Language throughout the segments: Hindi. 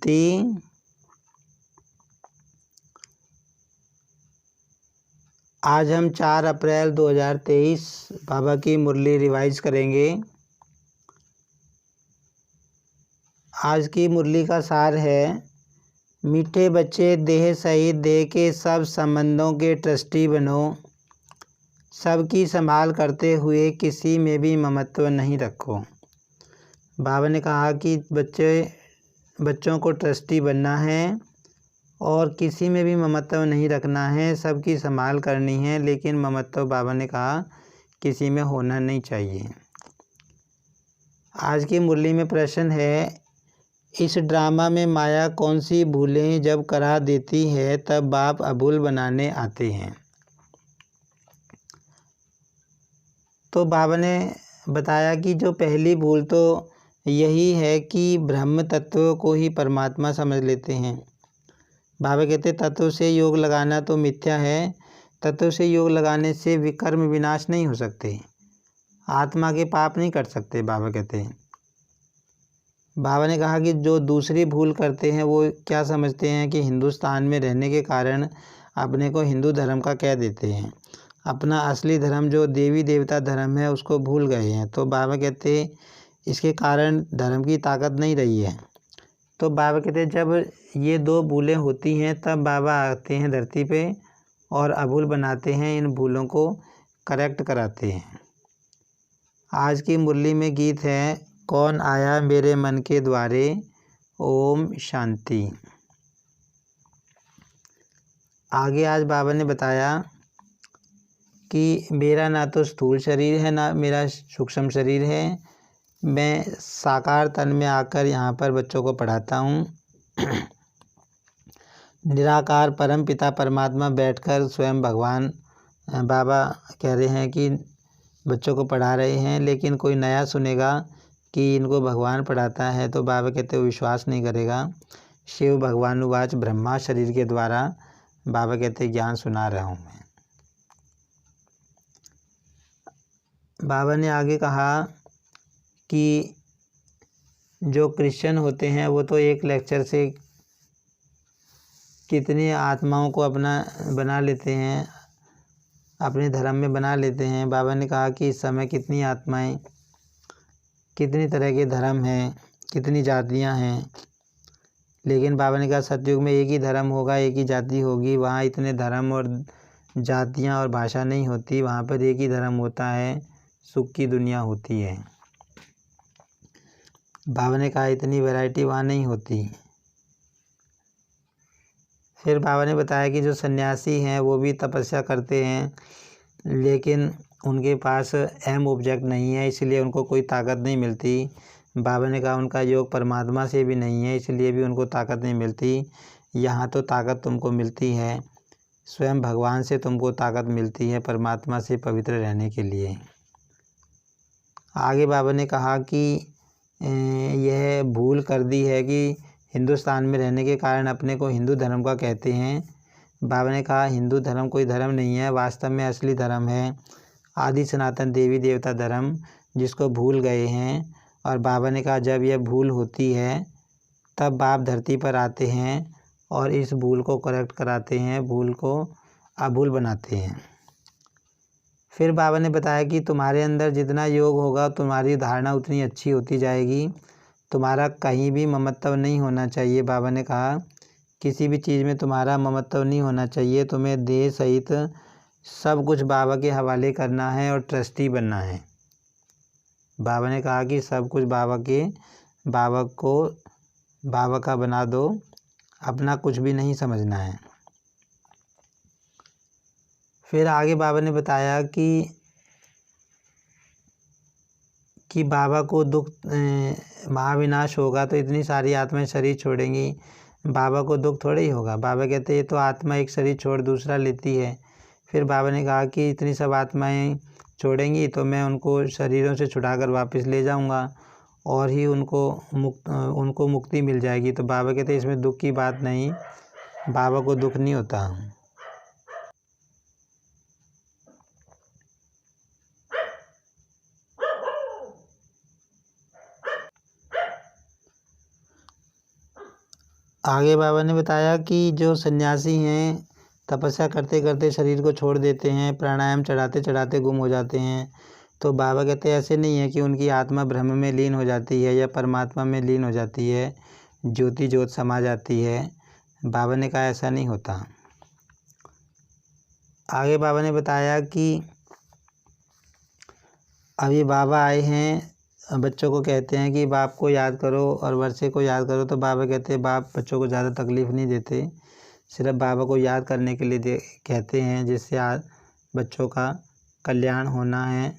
शांति। आज हम 4 अप्रैल 2023 बाबा की मुरली रिवाइज करेंगे। आज की मुरली का सार है, मीठे बच्चे देह सहित देह के सब संबंधों के ट्रस्टी बनो। सबकी संभाल करते हुए किसी में भी ममत्व नहीं रखो। बाबा ने कहा कि बच्चों को ट्रस्टी बनना है और किसी में भी ममत्व नहीं रखना है, सबकी संभाल करनी है, लेकिन ममत्व बाबा ने कहा किसी में होना नहीं चाहिए। आज की मुरली में प्रश्न है, इस ड्रामा में माया कौन सी भूलें जब करा देती है तब बाप अभूल बनाने आते हैं। तो बाबा ने बताया कि जो पहली भूल तो यही है कि ब्रह्म तत्व को ही परमात्मा समझ लेते हैं। बाबा कहते तत्व से योग लगाना तो मिथ्या है। तत्व से योग लगाने से विकर्म विनाश नहीं हो सकते, आत्मा के पाप नहीं कर सकते। बाबा कहते हैं, बाबा ने कहा कि जो दूसरी भूल करते हैं वो क्या समझते हैं कि हिंदुस्तान में रहने के कारण अपने को हिंदू धर्म का कह देते हैं, अपना असली धर्म जो देवी देवता धर्म है उसको भूल गए हैं। तो बाबा कहते इसके कारण धर्म की ताकत नहीं रही है। तो बाबा कहते जब ये 2 भूलें होती हैं तब बाबा आते हैं धरती पे और अभूल बनाते हैं, इन भूलों को करेक्ट कराते हैं। आज की मुरली में गीत है, कौन आया मेरे मन के द्वारे, ओम शांति। आगे आज बाबा ने बताया कि मेरा ना तो स्थूल शरीर है ना मेरा सूक्ष्म शरीर है, मैं साकार तन में आकर यहाँ पर बच्चों को पढ़ाता हूँ। निराकार परम पिता परमात्मा बैठकर स्वयं भगवान बाबा कह रहे हैं कि बच्चों को पढ़ा रहे हैं, लेकिन कोई नया सुनेगा कि इनको भगवान पढ़ाता है तो बाबा कहते हो विश्वास नहीं करेगा। शिव भगवानुवाच ब्रह्मा शरीर के द्वारा बाबा कहते ज्ञान सुना रहा हूँ मैं। बाबा ने आगे कहा कि जो क्रिश्चियन होते हैं वो तो एक लेक्चर से कितनी आत्माओं को अपना बना लेते हैं, अपने धर्म में बना लेते हैं। बाबा ने कहा कि इस समय कितनी आत्माएं, कितनी तरह के धर्म हैं, कितनी जातियां हैं, लेकिन बाबा ने कहा सतयुग में एक ही धर्म होगा, एक ही जाति होगी। वहाँ इतने धर्म और जातियां और भाषा नहीं होती, वहाँ पर एक ही धर्म होता है, सुख की दुनिया होती है। बाबा ने कहा इतनी वैरायटी वहाँ नहीं होती। फिर बाबा ने बताया कि जो सन्यासी हैं वो भी तपस्या करते हैं, लेकिन उनके पास अहम ऑब्जेक्ट नहीं है, इसलिए उनको कोई ताकत नहीं मिलती। बाबा ने कहा उनका योग परमात्मा से भी नहीं है, इसलिए भी उनको ताकत नहीं मिलती। यहाँ तो ताकत तुमको मिलती है, स्वयं भगवान से तुमको ताकत मिलती है परमात्मा से पवित्र रहने के लिए। आगे बाबा ने कहा कि यह भूल कर दी है कि हिंदुस्तान में रहने के कारण अपने को हिंदू धर्म का कहते हैं। बाबा ने कहा हिंदू धर्म कोई धर्म नहीं है, वास्तव में असली धर्म है आदि सनातन देवी देवता धर्म, जिसको भूल गए हैं। और बाबा ने कहा जब यह भूल होती है तब बाप धरती पर आते हैं और इस भूल को करेक्ट कराते हैं, भूल को अभूल बनाते हैं। फिर बाबा ने बताया कि तुम्हारे अंदर जितना योग होगा तुम्हारी धारणा उतनी अच्छी होती जाएगी, तुम्हारा कहीं भी ममत्व नहीं होना चाहिए। बाबा ने कहा किसी भी चीज़ में तुम्हारा ममत्व नहीं होना चाहिए, तुम्हें देह सहित सब कुछ बाबा के हवाले करना है और ट्रस्टी बनना है। बाबा ने कहा कि सब कुछ बाबा का बना दो, अपना कुछ भी नहीं समझना है। फिर आगे बाबा ने बताया कि बाबा को दुख महाविनाश होगा तो इतनी सारी आत्माएं शरीर छोड़ेंगी, बाबा को दुख थोड़ा ही होगा। बाबा कहते ये तो आत्मा एक शरीर छोड़ दूसरा लेती है। फिर बाबा ने कहा कि इतनी सब आत्माएं छोड़ेंगी तो मैं उनको शरीरों से छुड़ाकर वापस ले जाऊंगा और ही उनको मुक्ति मिल जाएगी। तो बाबा कहते इसमें दुख की बात नहीं, बाबा को दुख नहीं होता। आगे बाबा ने बताया कि जो सन्यासी हैं तपस्या करते करते शरीर को छोड़ देते हैं, प्राणायाम चढ़ाते चढ़ाते गुम हो जाते हैं, तो बाबा कहते हैं ऐसे नहीं है कि उनकी आत्मा ब्रह्म में लीन हो जाती है या परमात्मा में लीन हो जाती है, ज्योति ज्योत समा जाती है। बाबा ने कहा ऐसा नहीं होता। आगे बाबा ने बताया कि अभी बाबा आए हैं, बच्चों को कहते हैं कि बाप को याद करो और वर्षे को याद करो, तो बाबा कहते हैं बाप बच्चों को ज़्यादा तकलीफ़ नहीं देते, सिर्फ बाबा को याद करने के लिए कहते हैं, जिससे बच्चों का कल्याण होना है,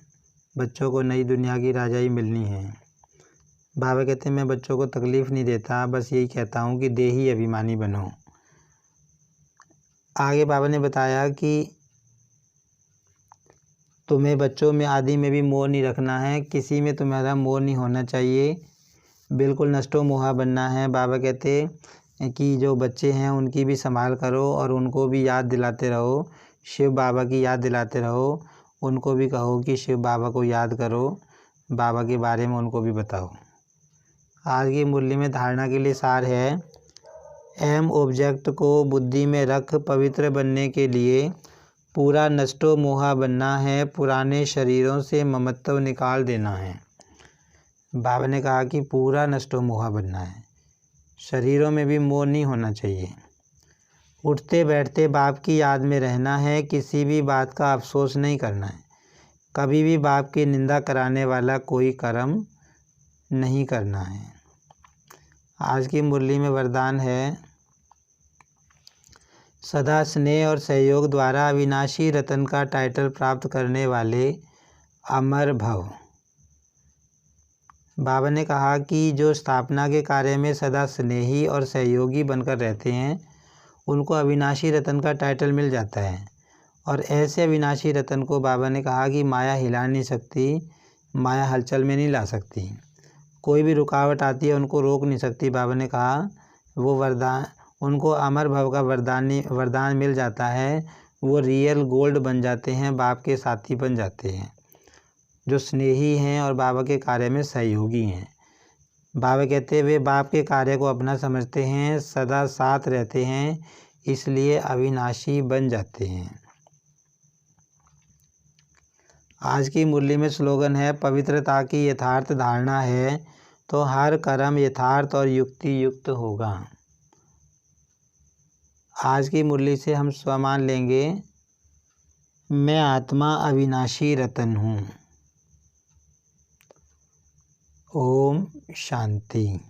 बच्चों को नई दुनिया की राजाई मिलनी है। बाबा कहते हैं मैं बच्चों को तकलीफ़ नहीं देता, बस यही कहता हूँ कि देही अभिमानी बनो। आगे बाबा ने बताया कि तुम्हें बच्चों में आदि में भी मोह नहीं रखना है, किसी में तुम्हारा मोह नहीं होना चाहिए, बिल्कुल नष्टो मोहा बनना है। बाबा कहते कि जो बच्चे हैं उनकी भी संभाल करो और उनको भी याद दिलाते रहो, शिव बाबा की याद दिलाते रहो, उनको भी कहो कि शिव बाबा को याद करो, बाबा के बारे में उनको भी बताओ। आज की मुरली में धारणा के लिए सार है, एम ऑब्जेक्ट को बुद्धि में रख पवित्र बनने के लिए पूरा नष्टो मोहा बनना है, पुराने शरीरों से ममत्व निकाल देना है। बाबा ने कहा कि पूरा नष्टो मोहा बनना है, शरीरों में भी मोह नहीं होना चाहिए। उठते बैठते बाप की याद में रहना है, किसी भी बात का अफसोस नहीं करना है, कभी भी बाप की निंदा कराने वाला कोई कर्म नहीं करना है। आज की मुरली में वरदान है, सदा स्नेह और सहयोग द्वारा अविनाशी रतन का टाइटल प्राप्त करने वाले अमर भव। बाबा ने कहा कि जो स्थापना के कार्य में सदा स्नेही और सहयोगी बनकर रहते हैं उनको अविनाशी रतन का टाइटल मिल जाता है, और ऐसे अविनाशी रतन को बाबा ने कहा कि माया हिला नहीं सकती, माया हलचल में नहीं ला सकती, कोई भी रुकावट आती है उनको रोक नहीं सकती। बाबा ने कहा वो वरदान उनको अमर भव का वरदान मिल जाता है, वो रियल गोल्ड बन जाते हैं, बाप के साथी बन जाते हैं, जो स्नेही हैं और बाबा के कार्य में सहयोगी हैं। बाबा कहते हैं वे बाप के कार्य को अपना समझते हैं, सदा साथ रहते हैं, इसलिए अविनाशी बन जाते हैं। आज की मुरली में स्लोगन है, पवित्रता की यथार्थ धारणा है तो हर कर्म यथार्थ और युक्ति युक्त होगा। आज की मुरली से हम स्वमान लेंगे, मैं आत्मा अविनाशी रतन हूँ। ओम शांति।